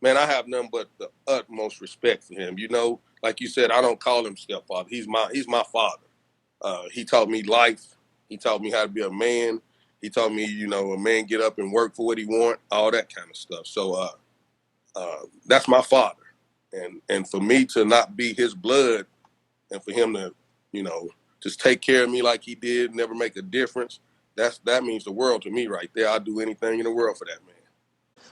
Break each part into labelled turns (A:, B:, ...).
A: man, I have nothing but the utmost respect for him. You know, like you said, I don't call him stepfather. He's my father. He taught me life. He taught me how to be a man. He taught me, you know, a man get up and work for what he want, all that kind of stuff. So that's my father. And for me to not be his blood and for him to, you know, just take care of me like he did, never make a difference, that means the world to me right there. I'd do anything in the world for that man.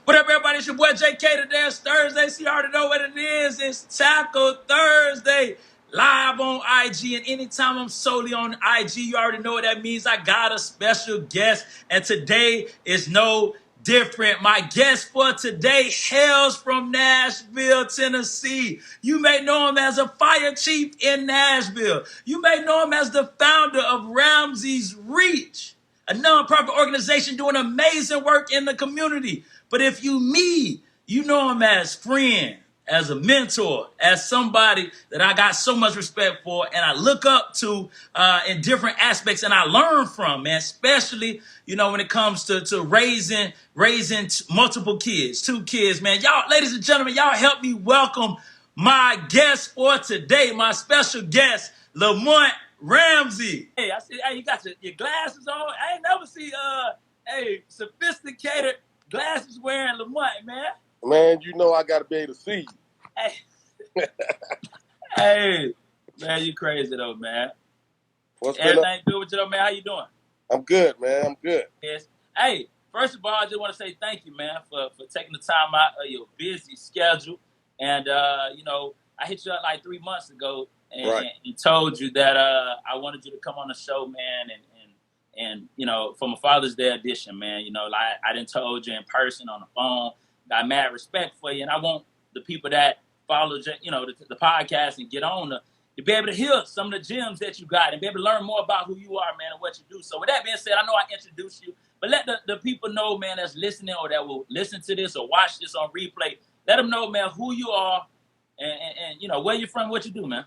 B: What up, everybody? It's your boy JK. Today is Thursday. So you already know what it is. It's Tackle Thursday. Live on IG. And anytime I'm solely on IG, you already know what that means. I got a special guest. And today is no different. My guest for today hails from Nashville, Tennessee. You may know him as a fire chief in Nashville. You may know him as the founder of Ramseys Reach, a nonprofit organization doing amazing work in the community. But if you know him as friend, as a mentor, as somebody that I got so much respect for and I look up to in different aspects and I learn from, man, especially, you know, when it comes to raising multiple kids, 2 kids, man. Y'all, ladies and gentlemen, y'all help me welcome my guest for today, my special guest, Lamont Ramsey. Hey, I see, hey, you got your glasses on. I ain't never see sophisticated glasses wearing Lamont, man.
A: Man, you know I got to be able to see you.
B: Hey, hey, man, you crazy though, man.
A: What's
B: Everything good with you though, man? How you doing?
A: I'm good, man. I'm good.
B: Yes. Hey, first of all, I just want to say thank you, man, for taking the time out of your busy schedule. And you know, I hit you up like 3 months ago and told you that I wanted you to come on the show, man, and you know, from a Father's Day edition, man. You know, like I didn't told you in person on the phone. Got mad respect for you, and I want the people that follow, you know, the podcast and get on to be able to hear some of the gems that you got and be able to learn more about who you are, man, and what you do. So with that being said, I know I introduced you, but let the people know, man, that's listening or that will listen to this or watch this on replay, let them know, man, who you are and you know, where you're from, what you do, man.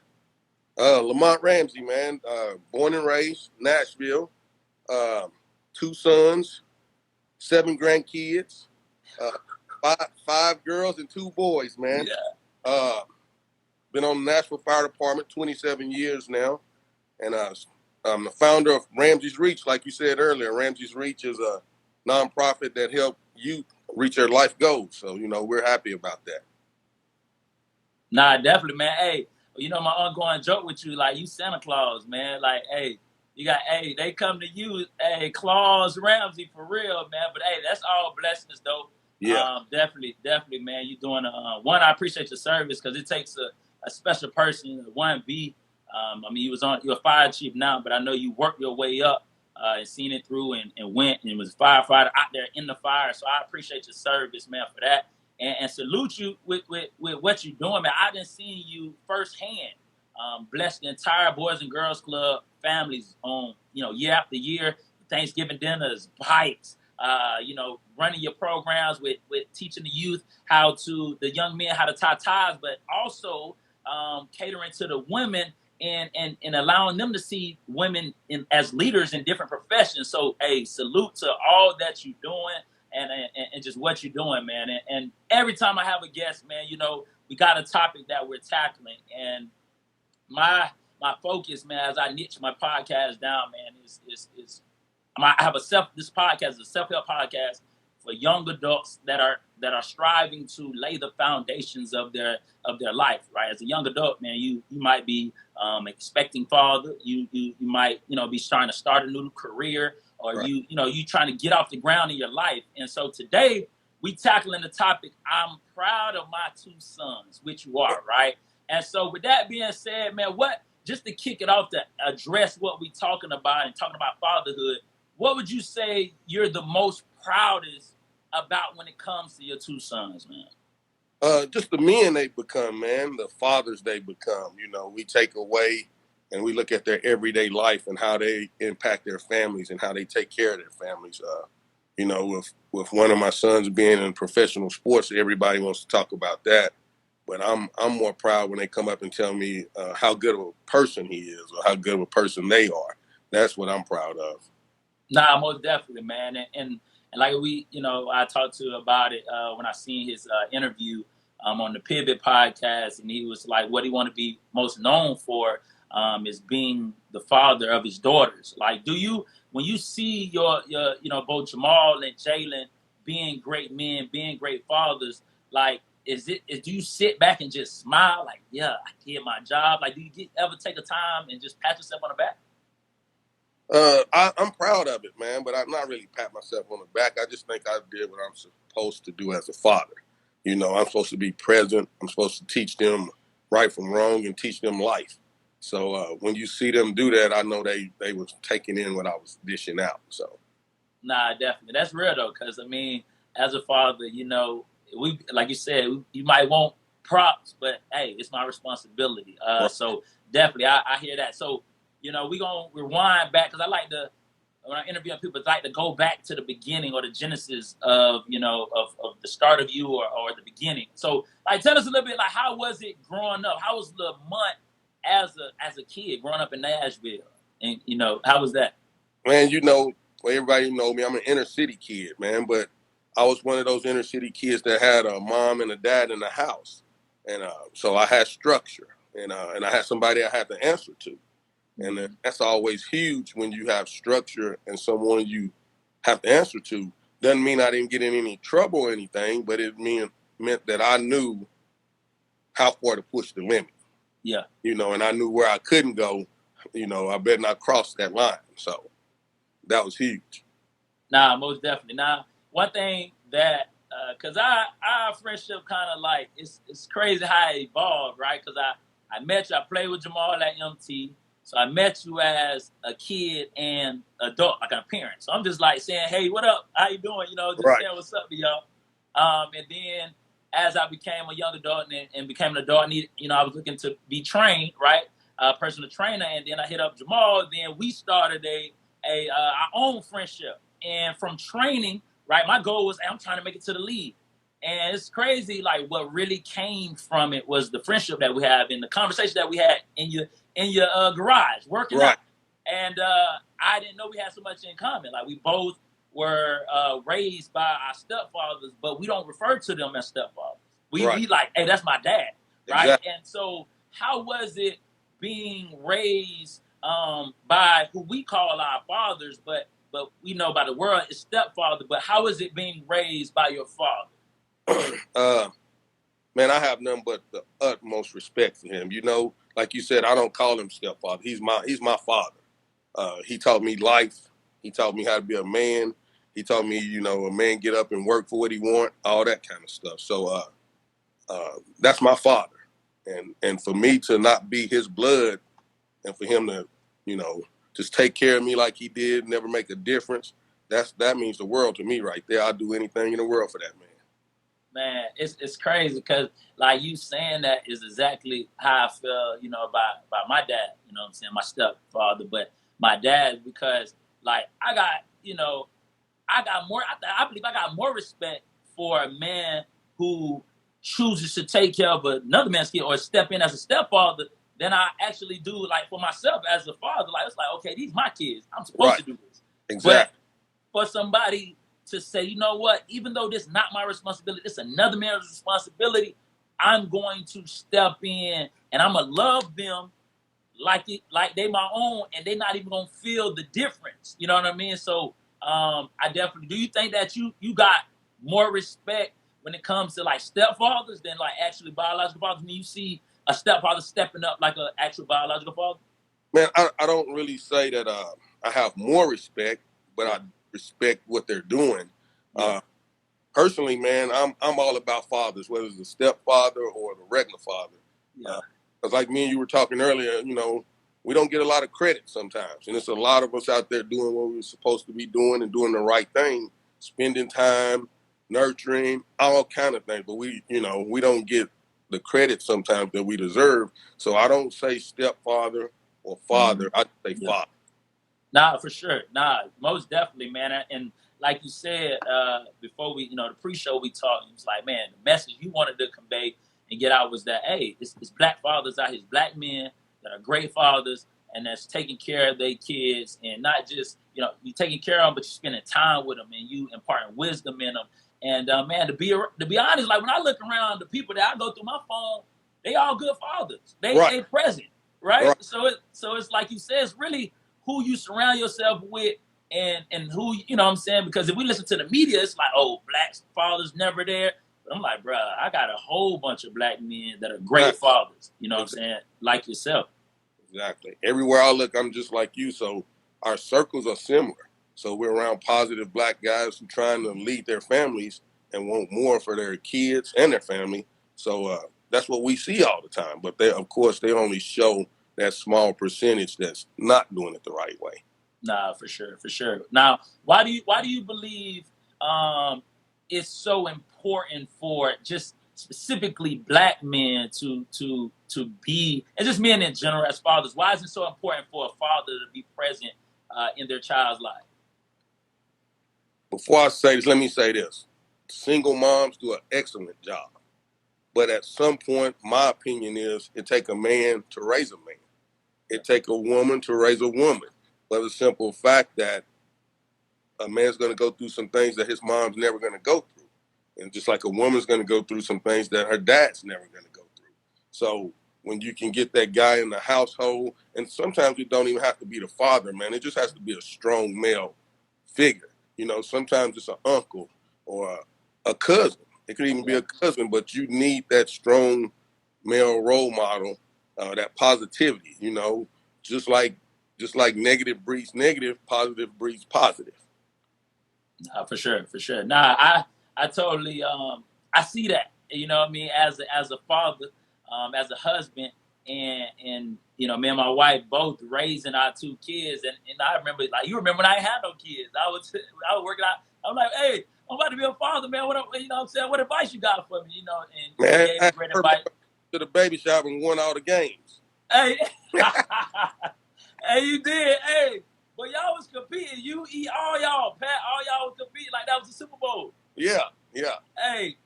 A: Lamont Ramsey, man. Born and raised Nashville. 2 sons, 7 grandkids, 5 girls and 2 boys, man.
B: Yeah.
A: Been on the Nashville Fire Department 27 years now. And I'm the founder of Ramseys Reach, like you said earlier. Ramseys Reach is a nonprofit that helps youth reach their life goals. So, you know, we're happy about that.
B: Nah, definitely, man. Hey, you know, my ongoing joke with you, like, you Santa Claus, man. Like, hey, you got, hey, they come to you, hey, Claus Ramsey for real, man. But hey, that's all blessings, though.
A: Yeah.
B: Definitely, man. You doing one. I appreciate your service because it takes a special person. One B. I mean, you're a fire chief now, but I know you worked your way up and seen it through and went and was a firefighter out there in the fire. So I appreciate your service, man, for that. And salute you with what you're doing, man. I didn't see you firsthand. Bless the entire Boys and Girls Club families on, you know, year after year, Thanksgiving dinners, bikes, you know, running your programs with teaching the youth the young men how to tie ties, but also catering to the women and allowing them to see women as leaders in different professions. So, hey, salute to all that you're doing. And just what you're doing, man. And every time I have a guest, man, you know, we got a topic that we're tackling. And my focus, man, as I niche my podcast down, man, is I have this podcast is a self-help podcast for young adults that are striving to lay the foundations of their life, right? As a young adult, man, you might be expecting father, you might, you know, be trying to start a new career, or you trying to get off the ground in your life. And so today we tackling the topic, I'm proud of my 2 sons, which you are, right? And so with that being said, man, just to kick it off to address what we talking about and talking about fatherhood, what would you say you're the most proudest about when it comes to your 2 sons, man?
A: Just the men they become, man, the fathers they become. You know, we take away and we look at their everyday life and how they impact their families and how they take care of their families. You know, with one of my sons being in professional sports, everybody wants to talk about that. But I'm more proud when they come up and tell me how good of a person he is or how good of a person they are. That's what I'm proud of.
B: Nah, most definitely, man. And like we, you know, I talked to about it when I seen his interview. on the Pivot podcast, and he was like, what he want to be most known for is being the father of his daughters. Like, when you see your both Jamal and Jalen being great men, being great fathers, like, do you sit back and just smile like, yeah, I did my job? Like, do you ever take a time and just pat yourself on the back?
A: I'm proud of it, man, but I'm not really pat myself on the back. I just think I did what I'm supposed to do as a father. I'm supposed to be present. I'm supposed to teach them right from wrong and teach them life. So when you see them do that, I know they was taking in what I was dishing out. So,
B: nah, definitely, that's real though, because I mean, as a father, we, like you said, you might want props, but hey, it's my responsibility.
A: right.
B: So definitely, I hear that. So we gonna rewind back, because I like to, when I interview people, I like to go back to the beginning, or the genesis of of the start of you, or the beginning. So, like, tell us a little bit, like, how was it growing up? How was Lamont as a kid growing up in Nashville? And how was that?
A: Man, well, everybody know me. I'm an inner city kid, man, but I was one of those inner city kids that had a mom and a dad in the house, and so I had structure, and I had somebody I had to answer to. And that's always huge when you have structure and someone you have to answer to. Doesn't mean I didn't get in any trouble or anything, but it meant that I knew how far to push the limit.
B: Yeah.
A: And I knew where I couldn't go. I better not cross that line. So that was huge.
B: Nah, most definitely. Now, one thing that, cause our friendship kind of, like, it's crazy how it evolved, right? Cause I met you, I played with Jamal at MT, so I met you as a kid and adult, like a parent. So I'm just like saying, hey, what up? How you doing? Just
A: Right.
B: saying what's up to y'all. And then as I became a young adult and became an adult, I was looking to be trained, right? Personal trainer, and then I hit up Jamal. Then we started our own friendship. And from training, right, my goal was, hey, I'm trying to make it to the league. And it's crazy, like, what really came from it was the friendship that we have and the conversation that we had in your garage working
A: Right.
B: out. And I didn't know we had so much in common. Like, we both were raised by our stepfathers, but we don't refer to them as stepfathers. We
A: Right.
B: like, hey, that's my dad, right?
A: Exactly.
B: And so, how was it being raised by who we call our fathers, but we know by the world is stepfather? But how is it being raised by your father?
A: Man, I have nothing but the utmost respect for him. Like you said, I don't call him stepfather. He's my father. He taught me life. He taught me how to be a man. He taught me, a man get up and work for what he want, all that kind of stuff. So that's my father. And for me to not be his blood, and for him to, just take care of me like he did, never make a difference, that means the world to me right there. I'd do anything in the world for that man.
B: Man, it's crazy, because, like, you saying that is exactly how I feel, about my dad. You know what I'm saying? My stepfather, but my dad, because, like, I got more. I believe I got more respect for a man who chooses to take care of another man's kid or step in as a stepfather than I actually do, like, for myself as a father. Like, it's like, okay, these my kids. I'm supposed
A: Right.
B: to do this. But
A: Exactly.
B: for somebody to say, you know what, even though this is not my responsibility, it's another man's responsibility, I'm going to step in and I'm gonna love them like they my own, and they not even gonna feel the difference. You know what I mean? So I definitely, do you think that you got more respect when it comes to, like, stepfathers than, like, actually biological fathers, when you see a stepfather stepping up like an actual biological father?
A: Man, I don't really say that I have more respect, but
B: Yeah.
A: I respect what they're doing.
B: Yeah.
A: Personally, man, I'm all about fathers, whether it's the stepfather or the regular father.
B: Yeah.
A: Because like me and you were talking earlier, we don't get a lot of credit sometimes. And it's a lot of us out there doing what we're supposed to be doing and doing the right thing, spending time, nurturing, all kind of things. But we don't get the credit sometimes that we deserve. So I don't say stepfather or father. I say
B: Yeah.
A: father.
B: Nah, for sure. Nah, most definitely, man. And like you said, before we, the pre-show we talked, it was like, man, the message you wanted to convey and get out was that, hey, it's black fathers out here, it's black men that are great fathers and that's taking care of their kids, and not just, you taking care of them, but you're spending time with them and you imparting wisdom in them. And man, to be honest, like when I look around, the people that I go through my phone, they all good fathers. They present, right?
A: Right.
B: So it's like you said, it's really who you surround yourself with, and who, you know what I'm saying? Because if we listen to the media, it's like, oh, black fathers never there. But I'm like, bro, I got a whole bunch of black men that are great
A: Exactly.
B: fathers. You know what I'm saying? Like yourself.
A: Exactly. Everywhere I look, I'm just like you. So our circles are similar. So we're around positive black guys who trying to lead their families and want more for their kids and their family. So that's what we see all the time. But they, of course, they only show that small percentage that's not doing it the right way.
B: Nah, for sure, for sure. Now, why do you believe it's so important for just specifically black men to be, and just men in general as fathers? Why is it so important for a father to be present in their child's life?
A: Before I say this, let me say this. Single moms do an excellent job. But at some point, my opinion is it take a man to raise a man. It take a woman to raise a woman. But the simple fact that a man's going to go through some things that his mom's never going to go through. And just like a woman's going to go through some things that her dad's never going to go through. So when you can get that guy in the household, and sometimes it don't even have to be the father, man. It just has to be a strong male figure. You know, sometimes it's an uncle or a cousin. It could even be a cousin, but you need that strong male role model, that positivity. You know, just like negative breeds negative, positive breeds positive.
B: For sure, for sure. Nah, I totally I see that. You know what I mean? As a father, as a husband, and you know, me and my wife both raising our two kids, and I remember, like, you remember when I ain't had no kids. I was working out. I'm like, hey, I'm about to be a father, man. You know what I'm saying? What advice you got for me? You know, and you
A: Man,
B: gave me
A: I
B: great
A: remember
B: advice.
A: to the baby shop and won all the games.
B: Hey, hey, you did. Hey, but y'all was competing. You eat all y'all, Pat. All y'all was competing like that was the Super Bowl.
A: Yeah, yeah.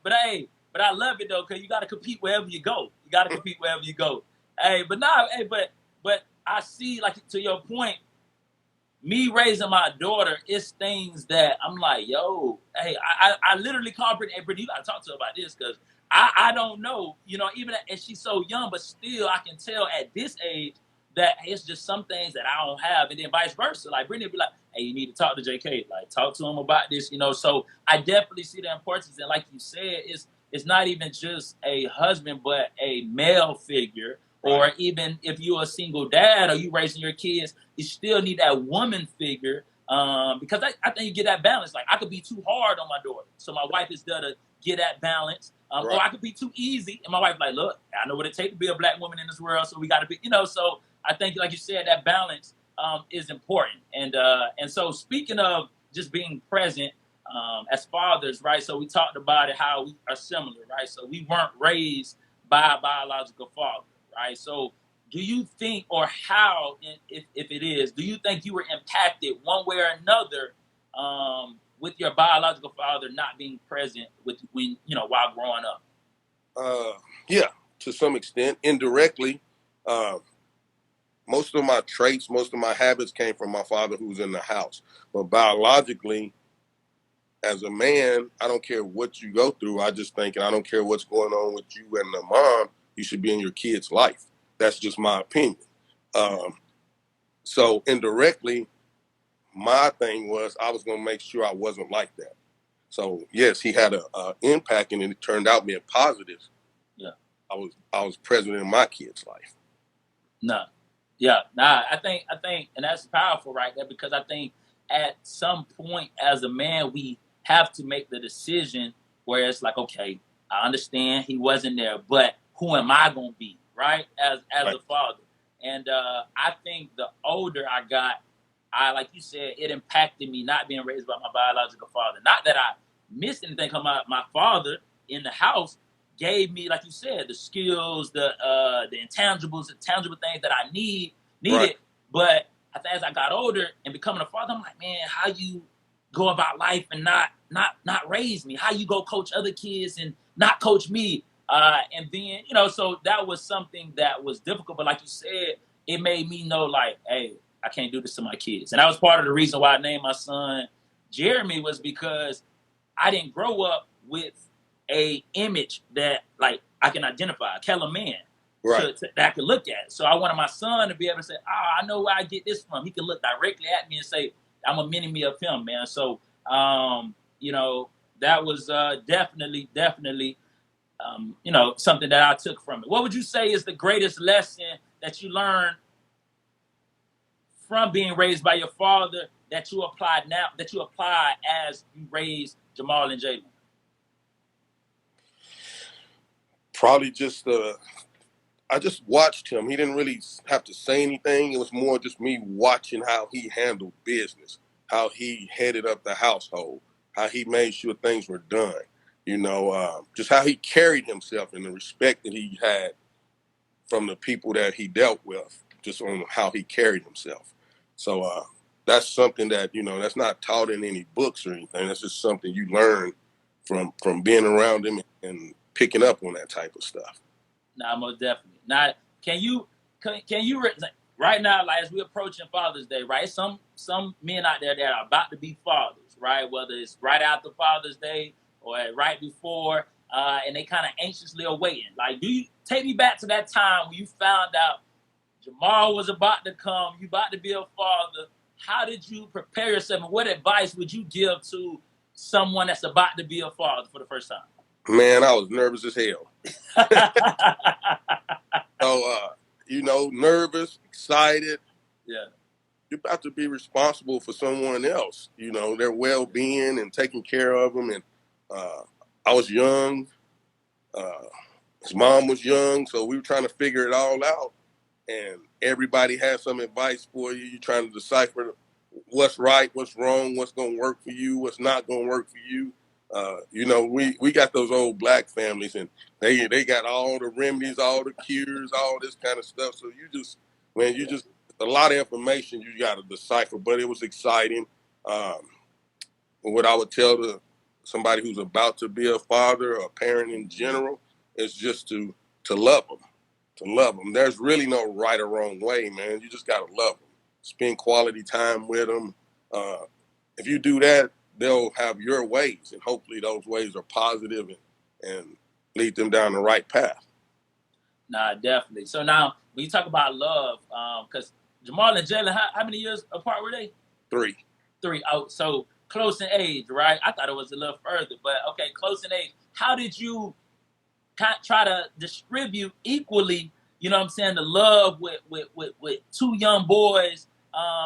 B: But I love it though, cause you got to compete wherever you go. You got to compete wherever you go. Hey, but nah, hey, but I see, like, to your point, me raising my daughter, it's things that I'm like, yo, hey, I literally called Brittany, hey, Brittany, you gotta talk to her about this, because I don't know, you know, even and she's so young, but still I can tell at this age that it's just some things that I don't have, and then vice versa. Like Brittany would be like, hey, you need to talk to JK, like talk to him about this, you know. So I definitely see the importance, and like you said, it's not even just a husband, but a male figure. Right. Or even if you're a single dad or you raising your kids, you still need that woman figure, because I think you get that balance. Like, I could be too hard on my daughter, so my wife is there to get that balance. Right. Or I could be too easy, and my wife's like, look, I know what it takes to be a black woman in this world, so we got to be, you know. So I think, like you said, that balance is important. And so, speaking of just being present as fathers, right? So we talked about it, how we are similar, right? So we weren't raised by a biological father, right? So do you think, or how, if it is, do you think you were impacted one way or another with your biological father not being present when, you know, while growing up?
A: Yeah, to some extent, indirectly. Uh, Most of my traits, most of my habits came from my father who was in the house. But biologically, as a man, I don't care what you go through. I just think, and I don't care what's going on with you and the mom, you should be in your kid's life. That's just my opinion. Um, so indirectly, my thing was I was going to make sure I wasn't like that. So yes, he had a impact, and it turned out being positive.
B: Yeah.
A: I was present in my kid's life.
B: No. Yeah. Nah, I think, and that's powerful right there, because I think at some point as a man, we have to make the decision where it's like, okay, I understand he wasn't there, but who am I going to be, right? As
A: Right.
B: a father. And I think the older I got, like you said, it impacted me not being raised by my biological father. Not that I missed anything, because my father in the house gave me, like you said, the skills, the intangibles, the tangible things that I needed. Right. But I think as I got older and becoming a father, I'm like, man, how you go about life and not raise me? How you go coach other kids and not coach me? And then, you know, so that was something that was difficult. But like you said, it made me know, like, hey, I can't do this to my kids. And that was part of the reason why I named my son Jeremy, was because I didn't grow up with a image that like I can identify, a Kellem man
A: Right.
B: that I can look at. So I wanted my son to be able to say, I know where I get this from. He can look directly at me and say, I'm a mini-me of him, man. So, you know, that was definitely, you know, something that I took from it. What would you say is the greatest lesson that you learned from being raised by your father that you apply now, that you apply as you raise Jamal and Jalen?
A: Probably just I just watched him. He didn't really have to say anything. It was more just me watching how he handled business, how he headed up the household, how he made sure things were done. You know, just how he carried himself and the respect that he had from the people that he dealt with, just on how he carried himself. So that's something that, you know, that's not taught in any books or anything. That's just something you learn from being around him and picking up on that type of stuff.
B: Nah, most definitely. Now, can you right now, like as we're approaching Father's Day, right? Some men out there that are about to be fathers, right? Whether it's right after Father's Day or right before, and they kind of anxiously awaiting. Like, do you take me back to that time when you found out Jamal was about to come, you about to be a father? How did you prepare yourself, and what advice would you give to someone that's about to be a father for the first time?
A: Man, I was nervous as hell. So, you know, nervous, excited.
B: Yeah.
A: You're about to be responsible for someone else, you know, their well-being and taking care of them. And I was young. His mom was young, so we were trying to figure it all out. And everybody has some advice for you. You're trying to decipher what's right, what's wrong, what's going to work for you, what's not going to work for you. You know, we got those old black families, and they got all the remedies, all the cures, all this kind of stuff. So you just a lot of information you got to decipher. But it was exciting. What I would tell to somebody who's about to be a father or a parent in general is just to love them, to love them. There's really no right or wrong way, man. You just got to love them. Spend quality time with them. If you do that, they'll have your ways, and hopefully those ways are positive and lead them down the right path.
B: Nah, definitely. So now, when you talk about love, because Jamal and Jalen, how many years apart were they?
A: 3.
B: 3. Oh, so close in age, right? I thought it was a little further, but okay, close in age. How did you try to distribute equally, you know what I'm saying, the love with 2 young boys,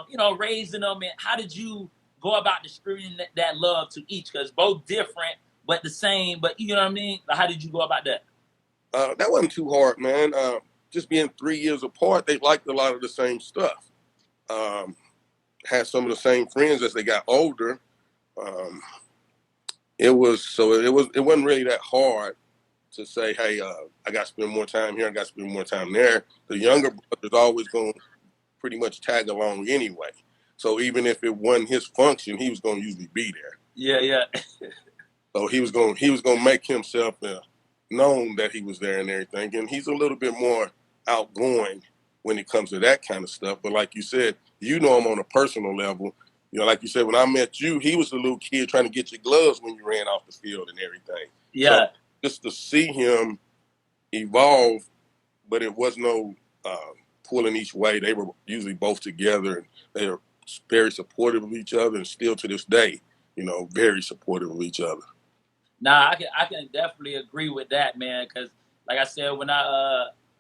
B: you know, raising them, and how did you go about distributing that love to each? Because both different, but the same, but you know what I mean? Like, how did you go about that?
A: That wasn't too hard, man. Just being 3 years apart, they liked a lot of the same stuff. Had some of the same friends as they got older. Um, it wasn't really that hard to say, hey, I got to spend more time here, I got to spend more time there. The younger brother's always going to pretty much tag along anyway. So even if it wasn't his function, he was going to usually be there.
B: Yeah.
A: So he was going to make himself known that he was there and everything. And he's a little bit more outgoing when it comes to that kind of stuff. But like you said, you know him on a personal level. You know, like you said, when I met you, he was the little kid trying to get your gloves when you ran off the field and everything. So
B: Yeah.
A: just to see him evolve, but it was no pulling each way. They were usually both together, and they were very supportive of each other, and still to this day, you know, very supportive of each other.
B: Nah, I can definitely agree with that, man. Because like I said, when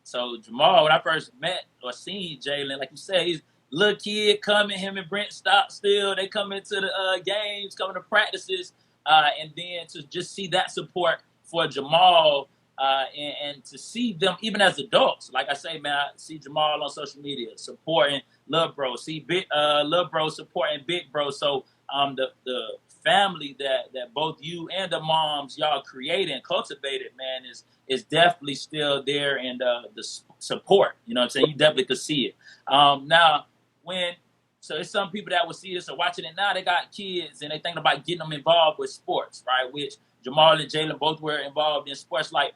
B: so Jamal, when I first met or seen Jalen, like you said, he's little kid coming. Him and Brent stop still. They come into the games, coming to practices, and then to just see that support for Jamal, and to see them even as adults. Like I say, man, I see Jamal on social media supporting Lil Bro. See big Lil Bro supporting Big Bro. So the family that both you and the moms y'all created and cultivated, man, is definitely still there, and the support, you know what I'm saying, you definitely could see it. Now when so it's some people that will see this or watching it now, they got kids and they thinking about getting them involved with sports, right? Which Jamal and Jalen both were involved in sports. Like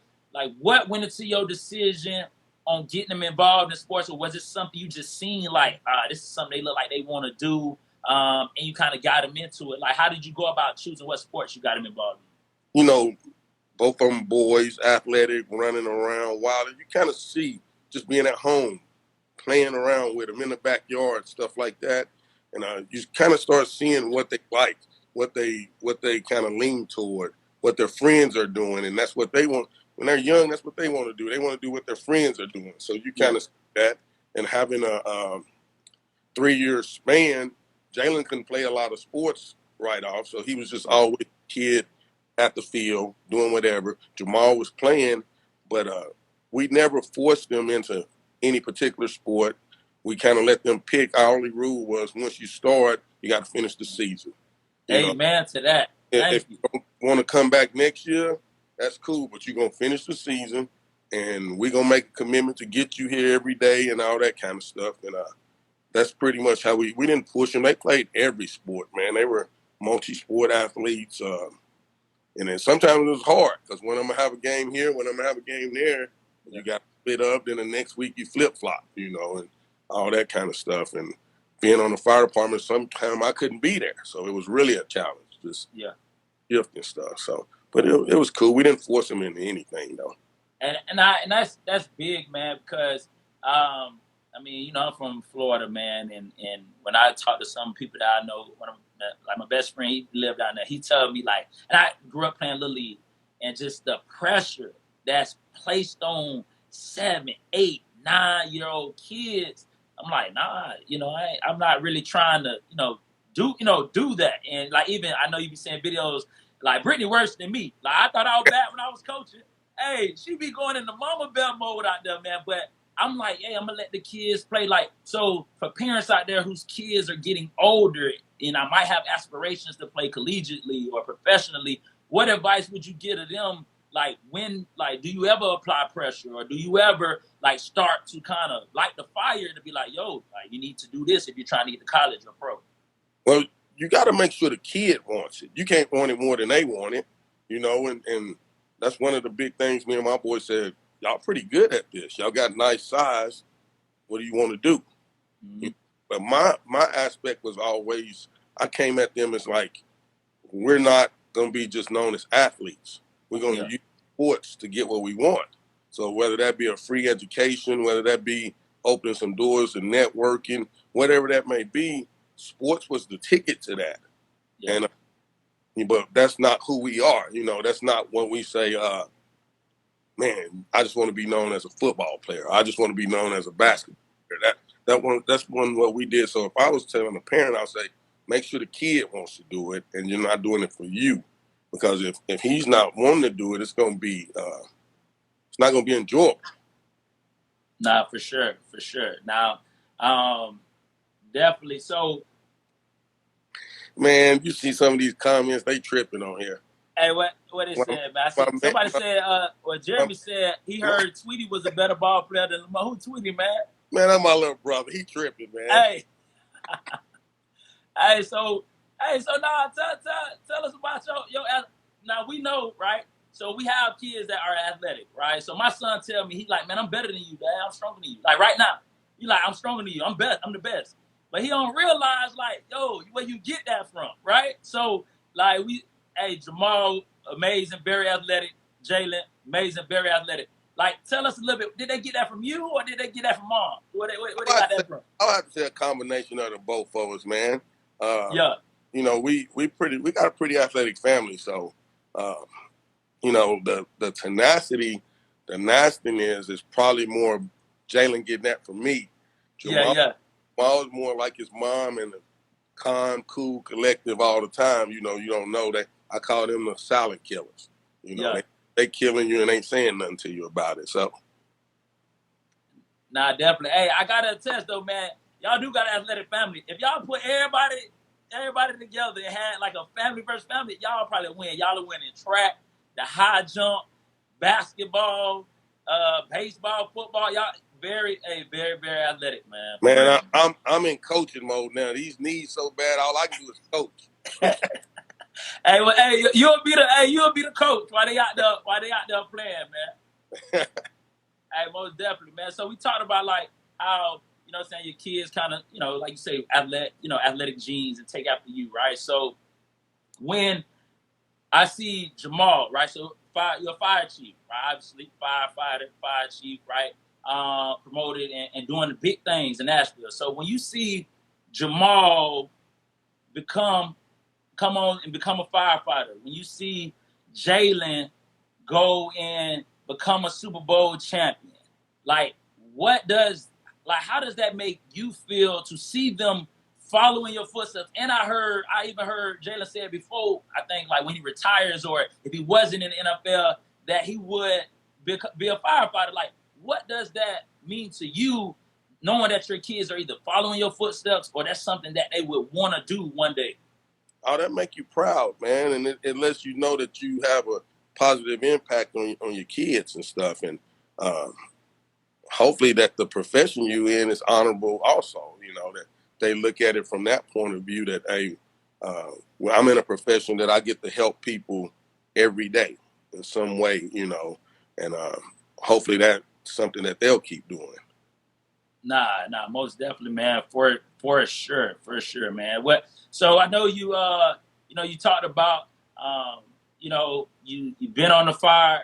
B: what went into your decision on getting them involved in sports, or was it something you just seen like, this is something they look like they want to do? and you kind of got him into it. Like, how did you go about choosing what sports you got him involved
A: You know, both of them boys, athletic, running around, wild. You kind of see just being at home, playing around with them in the backyard, stuff like that. And you kind of start seeing what they like, what they kind of lean toward, what their friends are doing, and that's what they want. When they're young, that's what they want to do. They want to do what their friends are doing. So you
B: in?
A: kind of see that, and having a 3-year span, Jalen couldn't play a lot of sports right off, so he was just always a kid at the field doing whatever. Jamal was playing, but we never forced them into any particular sport. We kind of let them pick. Our only rule was once you start, you got to finish the season. You know,
B: Amen to that.
A: if
B: Thank you.
A: you don't want to come back next year, that's cool, but you're gonna finish the season, and we're gonna make a commitment to get you here every day and all that kind of stuff. And that's pretty much how we didn't push them. They played every sport, man. They were multi-sport athletes. And then sometimes it was hard because when I'm going to have a game here, when I'm going to have a game there, you got to split up. Then the next week you flip-flop, and all that kind of stuff. And being on the fire department, sometimes I couldn't be there. So it was really a challenge, just shift and stuff. So, but it was cool. We didn't force them into anything, though.
B: And that's big, man, because I mean, I'm from Florida, man, and when I talk to some people that I know, like my best friend, he lived down there. He told me, like, and I grew up playing Little League, and just the pressure that's placed on 7, 8, 9-year-old kids. I'm like, nah, I'm not really trying to, do that. And like, even I know you be seeing videos like Brittany worse than me. Like, I thought I was bad when I was coaching. Hey, she be going into mama bear mode out there, man. But I'm like, hey, I'm gonna let the kids play. Like, so for parents out there whose kids are getting older, and I might have aspirations to play collegiately or professionally, what advice would you give to them? Like, do you ever apply pressure, or do you ever like start to kind of light the fire to be like, yo, like, you need to do this if you're trying to get to college or pro?
A: Well, you got to make sure the kid wants it. You can't want it more than they want it, and that's one of the big things me and my boy said, y'all pretty good at this. Y'all got nice size. What do you want to do?
B: Mm-hmm.
A: But my aspect was always, I came at them as like, we're not going to be just known as athletes. We're going to use sports to get what we want. So whether that be a free education, whether that be opening some doors and networking, whatever that may be, sports was the ticket to that.
B: Yeah.
A: And but that's not who we are. That's not when we say, man, I just want to be known as a football player. I just want to be known as a basketball player. That's what we did. So if I was telling a parent, I'll say, make sure the kid wants to do it, and you're not doing it for you, because if he's not wanting to do it, it's going to be it's not going to be enjoyable.
B: Nah, for sure. Now, definitely. So,
A: man, you see some of these comments, they tripping on here.
B: Hey, what it said, man? Somebody said, Jeremy said he heard Tweety was a better ball player than Lamont. Who Tweety, man?
A: Man, that's my little brother. He tripping, man.
B: Hey, so now tell us about your. Now we know, right? So we have kids that are athletic, right? So my son tell me, he's like, man, I'm better than you, Dad. I'm stronger than you. Like right now, he like, I'm stronger than you. I'm the best. But he don't realize, like, yo, where you get that from, right? So like Jamal, amazing, very athletic. Jalen, amazing, very athletic. Like, tell us a little bit. Did they get that from you, or did they get that from mom? Where they got that from?
A: I'll have to say a combination of the both of us, man.
B: Yeah.
A: We got a pretty athletic family, so the tenacity, the nastiness is probably more Jalen getting that from me. Jamal is more like his mom, and the calm, cool, collective all the time. You don't know that. I call them the silent killers. They killing you and ain't saying nothing to you about it. So,
B: nah, definitely. Hey, I gotta attest though, man. Y'all do got an athletic family. If y'all put everybody together and had like a family versus family, y'all probably win. Y'all will win in track, the high jump, basketball, baseball, football. Y'all very, very athletic, man.
A: Man, I'm in coaching mode now. These knees so bad, all I can do is coach.
B: You'll be the coach while they out there playing, man. Hey, most definitely, man. So we talked about like how you know what I'm saying, your kids kind of, you know, like you say, athletic genes and take after you, right? So when I see Jamal, right? So you're a fire chief, right? Obviously, firefighter, fire chief, right? Promoted and doing the big things in Nashville. So when you see Jamal become come on and become a firefighter, when you see Jalen go and become a Super Bowl champion, like what does how does that make you feel to see them following your footsteps? And I even heard Jalen said before, I think like when he retires or if he wasn't in the NFL, that he would be a firefighter. Like, what does that mean to you, knowing that your kids are either following your footsteps or that's something that they would want to do one day?
A: Oh, that make you proud, man, and it lets you know that you have a positive impact on your kids and stuff, and um, hopefully that the profession you in is honorable also. You know, that they look at it from that point of view that, hey, well, I'm in a profession that I get to help people every day in some way, you know, and hopefully that's something that they'll keep doing.
B: Nah, most definitely, man. For sure, man. What? So I know you. You talked about. You've been on the fire,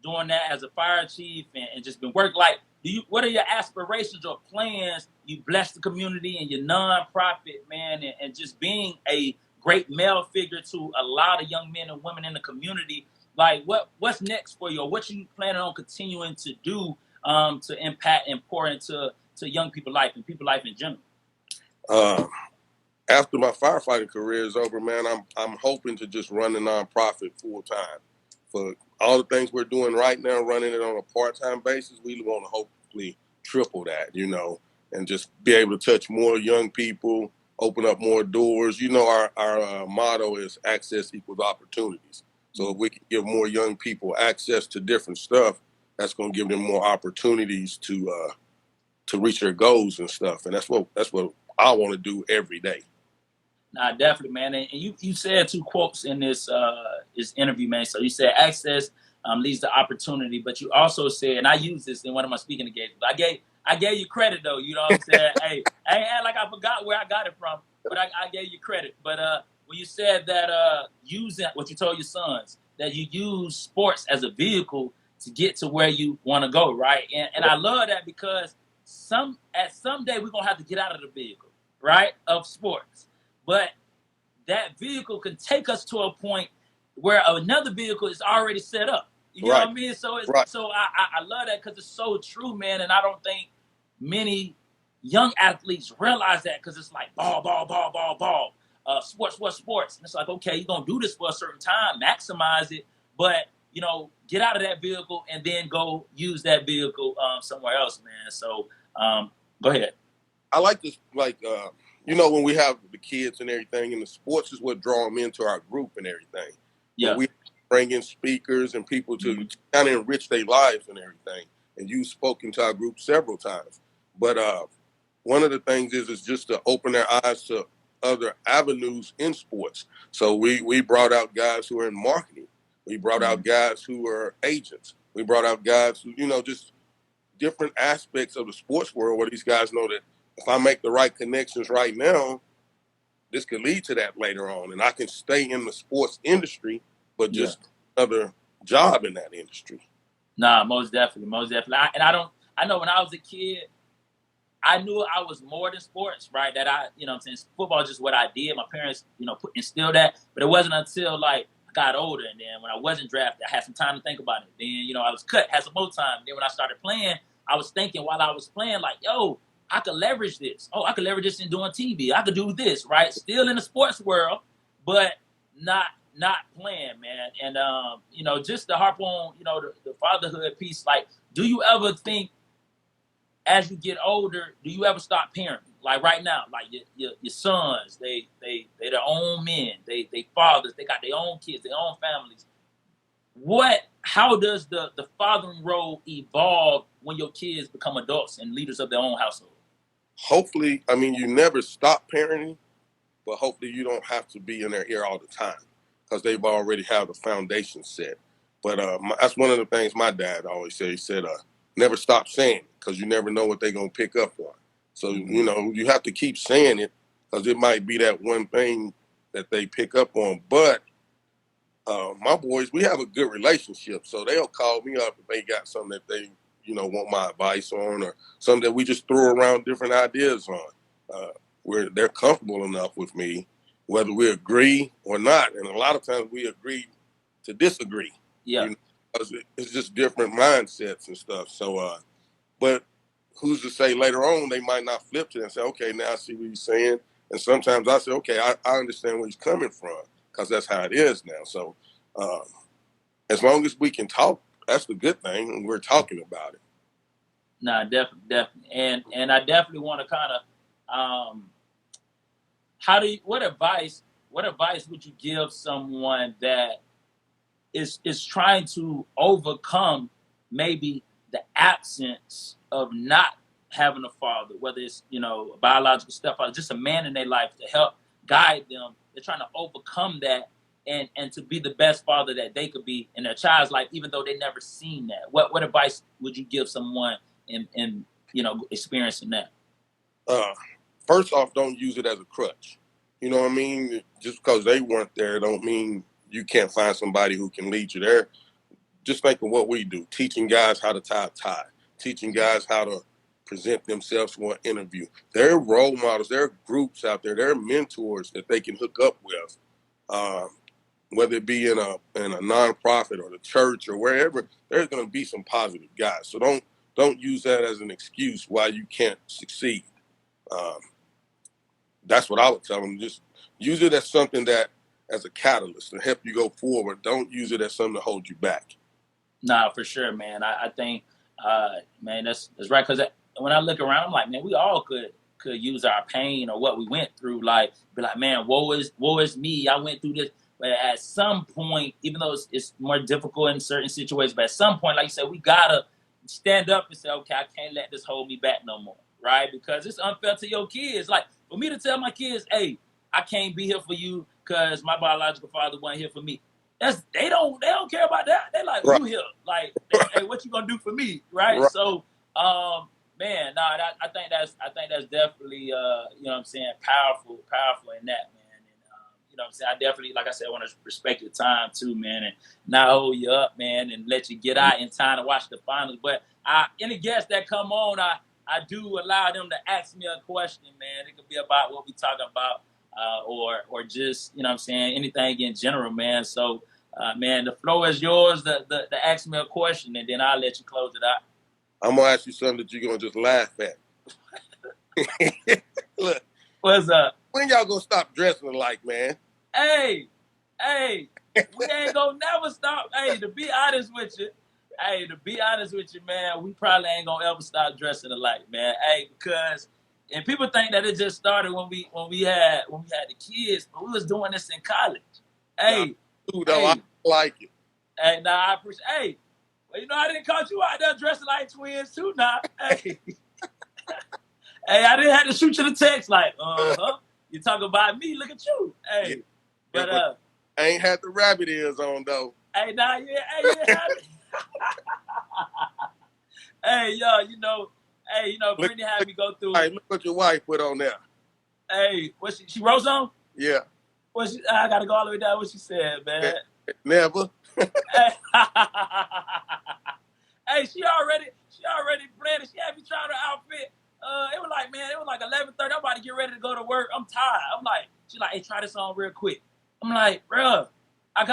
B: doing that as a fire chief, and just been working. Like, what are your aspirations or plans? You bless the community and your nonprofit, man, and just being a great male figure to a lot of young men and women in the community. Like, what's next for you? Or what you planning on continuing to do? To impact and pour into young people life and people life in general?
A: Uh, After my firefighting career is over, man, I'm hoping to just run the nonprofit full time. For all the things we're doing right now, running it on a part time basis, we want to hopefully triple that, you know, and just be able to touch more young people, open up more doors. You know, our motto is access equals opportunities. So if we can give more young people access to different stuff, that's going to give them more opportunities to reach their goals and stuff. And that's what I want to do every day.
B: Nah, definitely, man. And you said two quotes in this interview, man. So you said access leads to opportunity, but you also said, and I used this in one of my speaking engagements. I gave you credit though. You know what I'm saying? Hey, I ain't act like I forgot where I got it from, but I gave you credit. But when you said that using what you told your sons, that you use sports as a vehicle to get to where you want to go, right? And I love that because someday we're gonna have to get out of the vehicle, right, of sports. But that vehicle can take us to a point where another vehicle is already set up. You know
A: Right,
B: what I mean? So
A: right.
B: I love that because it's so true, man. And I don't think many young athletes realize that because it's like ball, sports. And it's like, okay, you're gonna do this for a certain time, maximize it, but get out of that vehicle and then go use that vehicle somewhere else, man. So go ahead.
A: I like this, you know, when we have the kids and everything, and the sports is what draw them into our group and everything. But
B: Yeah.
A: we bring in speakers and people to kind of enrich their lives and everything. And you've spoken to our group several times. But one of the things is just to open their eyes to other avenues in sports. So we brought out guys who are in marketing. We brought out guys who are agents. We brought out guys who, you know, just different aspects of the sports world where these guys know that if I make the right connections right now, this could lead to that later on. And I can stay in the sports industry, but
B: Yeah.
A: just another job in that industry.
B: Nah, most definitely, most definitely. I know when I was a kid, I knew I was more than sports, right? That what I'm saying, football is just what I did. My parents, instilled that. But it wasn't until like I got older and then when I wasn't drafted, I had some time to think about it. Then, I was cut, had some more time. Then when I started playing, I was thinking while I was playing, like, yo, I could leverage this. Oh, I could leverage this in doing TV. I could do this, right? Still in the sports world, but not playing, man. And just to harp on, the fatherhood piece, like, do you ever think as you get older, do you ever stop parenting? Like right now, like your sons, they their own men, they fathers, they got their own kids, their own families. How does the fathering role evolve when your kids become adults and leaders of their own household?
A: Hopefully, I mean, you never stop parenting, but hopefully you don't have to be in their ear all the time because they've already have the foundation set. But that's one of the things my dad always said. He said, never stop saying it, because you never know what they're going to pick up on. So, you know, you have to keep saying it, because it might be that one thing that they pick up on. But my boys, we have a good relationship, so they'll call me up if they got something that they, you know, want my advice on, or something that we just throw around different ideas on. Where they're comfortable enough with me, whether we agree or not. And a lot of times we agree to disagree.
B: Yeah.
A: You know, 'cause it's just different mindsets and stuff. So, but who's to say later on they might not flip to it and say, okay, now I see what he's saying. And sometimes I say, okay, I understand where he's coming from, because that's how it is now. So as long as we can talk, that's the good thing, and we're talking about it.
B: No, definitely. And I definitely want to kind of, what advice would you give someone that is trying to overcome maybe the absence of not having a father, whether it's, you know, a biological stepfather, just a man in their life to help guide them. They're trying to overcome that and to be the best father that they could be in their child's life, even though they never seen that. What advice would you give someone in you know, experiencing that?
A: First off, don't use it as a crutch. You know what I mean? Just because they weren't there don't mean you can't find somebody who can lead you there. Just think of what we do, teaching guys how to tie a tie, teaching guys how to present themselves for an interview. There are role models, there are groups out there, there are mentors that they can hook up with, whether it be in a nonprofit or the church or wherever. There's going to be some positive guys. So don't use that as an excuse why you can't succeed. Um, that's what I would tell them. Just use it as something that, as a catalyst to help you go forward. Don't use it as something to hold you back.
B: Nah, for sure, man. I think, man, that's right. Because when I look around, I'm like, man, we all could use our pain or what we went through. Like, be like, man, woe is me. I went through this. But at some point, even though it's more difficult in certain situations, but at some point, like you said, we gotta stand up and say, okay, I can't let this hold me back no more, right? Because it's unfair to your kids. Like, for me to tell my kids, hey, I can't be here for you because my biological father wasn't here for me. They don't care about that. They like, well,
A: Right.
B: you here, like, hey, what you gonna do for me, right?
A: Right.
B: So, man, nah, I think that's definitely, you know what I'm saying, powerful in that, man. And you know what I'm saying, I definitely, like I said, I want to respect your time too, man, and not hold you up, man, and let you get out in time to watch the finals. But any guests that come on, I do allow them to ask me a question, man. It could be about what we talking about, or just, you know what I'm saying, anything in general, man. So, man, the floor is yours to ask me a question, and then I'll let you close it out.
A: I'm gonna ask you something that you're gonna just laugh at. Look,
B: What's up?
A: when y'all gonna stop dressing alike, man?
B: Hey, we ain't gonna never stop. Hey, to be honest with you, man, we probably ain't gonna ever stop dressing alike, man. Hey, because and people think that it just started when we had the kids, but we was doing this in college.
A: Nah,
B: Hey,
A: dude, though, I
B: hey,
A: like it.
B: hey, nah, I appreciate. Hey, well, you know, I didn't caught you out there dressing like twins too, now. Hey, hey, I didn't have to shoot you the text like, you talk about me, look at you.
A: Yeah,
B: Hey,
A: yeah,
B: but
A: but I ain't had the rabbit ears on though.
B: hey, nah, yeah, hey, you have it. Hey, yo,
A: Look,
B: Brittany had
A: look,
B: me go through.
A: hey, look what your wife put on there.
B: Hey, what she wrote on?
A: Yeah,
B: I gotta go all the way down. What she said, man?
A: never.
B: Hey, hey, she already planned it. She had me trying her outfit. It was like, man, it was like 11:30. I'm about to get ready to go to work. I'm tired. I'm like, she's like, hey, try this on real quick. I'm like, bruh, I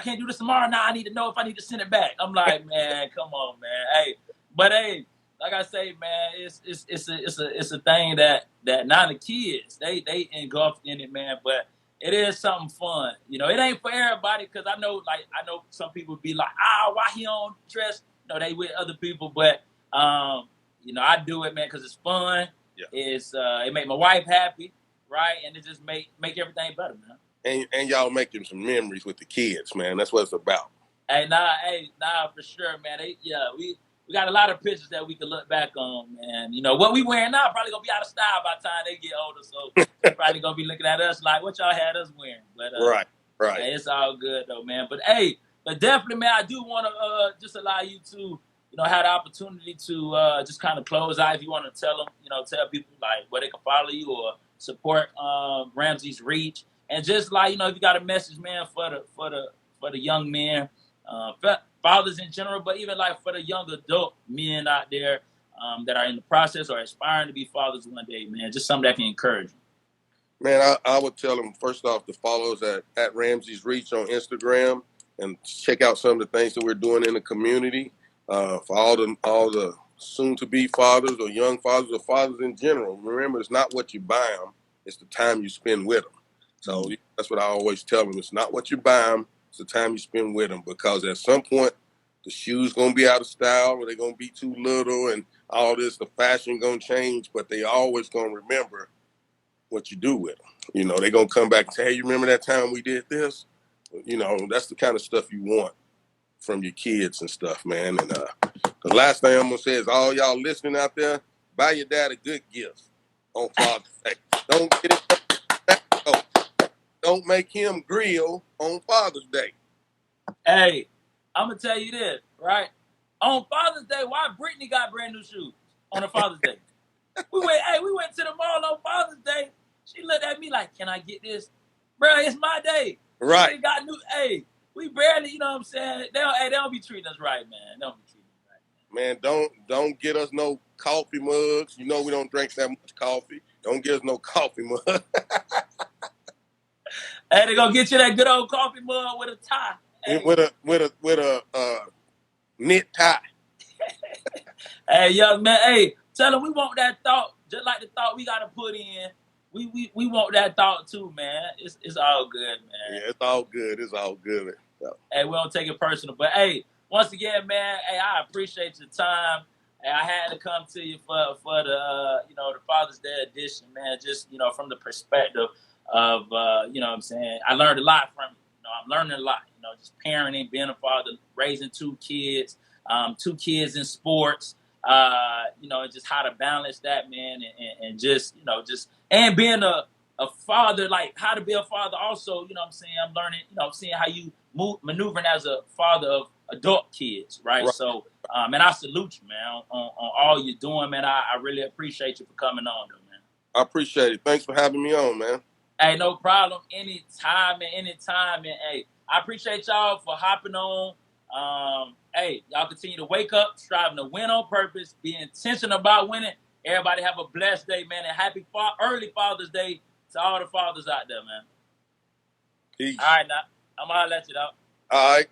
B: can't do this tomorrow. Now I need to know if I need to send it back. I'm like, man, come on, man. Hey, but hey, like I say, man, it's a thing that now the kids they engulfed in it, man. But it is something fun. You know, it ain't for everybody, because I know some people be like, why he don't dress? You know, they with other people, but you know, I do it, man, because it's fun.
A: Yeah.
B: It make my wife happy, right? And it just make everything better, man.
A: And y'all making some memories with the kids, man. That's what it's about.
B: Hey, nah, for sure, man. We got a lot of pictures that we can look back on, man. You know, what we wearing now probably gonna be out of style by the time they get older, so they probably gonna be looking at us like, what y'all had us wearing? But
A: Right, right.
B: hey, it's all good though, man. But hey, definitely, man, I do want to just allow you to, had the opportunity to just kind of close out, if you want to tell them, tell people like where they can follow you or support Ramseys Reach, and just like if you got a message, man, for the young men, fathers in general, but even like for the young adult men out there that are in the process or aspiring to be fathers one day, man, just something that can encourage them.
A: Man, I would tell them first off to follow us at Ramseys Reach on Instagram and check out some of the things that we're doing in the community for all the soon-to-be fathers or young fathers or fathers in general. Remember, it's not what you buy them; it's the time you spend with them. So that's what I always tell them: it's not what you buy them; it's the time you spend with them. Because at some point, the shoes gonna be out of style, or they're gonna be too little, and all this. The fashion gonna change, but they always gonna remember what you do with them. They're going to come back and say, hey, you remember that time we did this? That's the kind of stuff you want from your kids and stuff, man. And the last thing I'm going to say is all y'all listening out there, buy your dad a good gift on Father's Day. Don't get it. Don't make him grill on Father's Day.
B: Hey, I'm going to tell you this, right? On Father's Day, why Brittany got brand new shoes on a Father's Day? We went to the mall on Father's Day. She looked at me like, can I get this? Bro, it's my day.
A: Right.
B: She got new, we barely, you know what I'm saying? They don't be treating us right, man. They don't be treating us right,
A: man. Man, don't get us no coffee mugs. We don't drink that much coffee. Don't get us no coffee mug.
B: Hey, they gonna get you that good old coffee mug with a tie. Hey.
A: With a knit tie.
B: Hey, young man, hey, tell them we want that thought, just like the thought we gotta put in. We want that thought too, man. It's all good, man.
A: Yeah, it's all good. It's all good. So.
B: Hey, we don't take it personal, but hey, once again, man, hey, I appreciate your time. Hey, I had to come to you for the the Father's Day edition, man. Just from the perspective of what I'm saying, I learned a lot from you. I'm learning a lot. Just parenting, being a father, raising two kids in sports. Just how to balance that, man, and just and being a father, like how to be a father. Also, I'm saying, I'm learning. I'm seeing how you maneuvering as a father of adult kids, right? So, and I salute you, man, on all you're doing, man. I really appreciate you for coming on, though, man.
A: I appreciate it. Thanks for having me on, man.
B: Hey, no problem. Anytime. And hey, I appreciate y'all for hopping on. Hey, y'all continue to wake up, striving to win on purpose, be intentional about winning. Everybody have a blessed day, man, and happy early Father's Day to all the fathers out there, man.
A: Peace.
B: All right, now. I'm going to let you out.
A: All right.